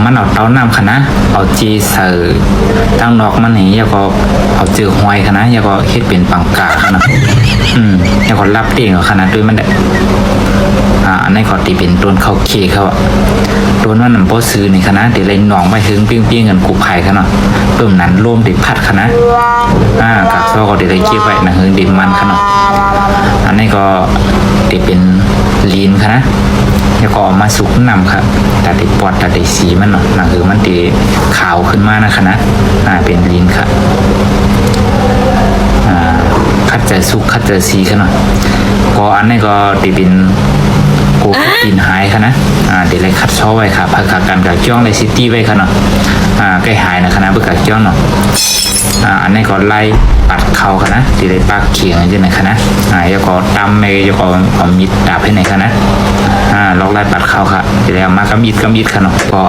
มันเอาเต้าน้ำคณะเอาจีเสือตั้งนอกมันนี่แล้วก็เอาเจือหอยคณะแล้วก็เฮ็ดเป็นปังกาคณะแล้วก็รับเองคณะด้วยมันได้อันนี้ก็ตีเป็นต้นข้าวเคเขาต้นว่าน้ำโพซื้อในคณะเดี๋ยวเลยหนองไปถึงเปี้ยงเงินกุบไผ่คณะเพิ่มนั้นร่วมติดพัดคณะกับซอก็เดี๋ยวเลยเก็บไว้นะเฮิงดินมันคณะอันนี้ก็ตีเป็นลีนคณะแล้วก็มาสุกนำครับตัดติดปอดตัดติดสีมันเนาะหนังคือมันตีขาวขึ้นมานะคณะเป็นลีนครับคัดเจอสุกคัดเจอสีขนาดก็อันนี้ก็ตีเป็นโกกินหายค่ะนะเดี๋ยวเลยคัดซ้อไว้ค่ะพักกันกับจ้องในซิตี้ไว้ค่ะเนาะใกล้หายนะคณะเพื่อกับจ้องเนาะอันนี้ก็ไล่ปัดเข่าค่ะนะเดี๋ยวเลยปากเขียงอย่างนี้นะคณะแล้วก็ตำเมย์แล้วก็เอามีดดาบให้ไหนค่ะนะลอกไล่ปัดเข่าค่ะเดี๋ยวเลยมากระมีดค่ะเนาะก็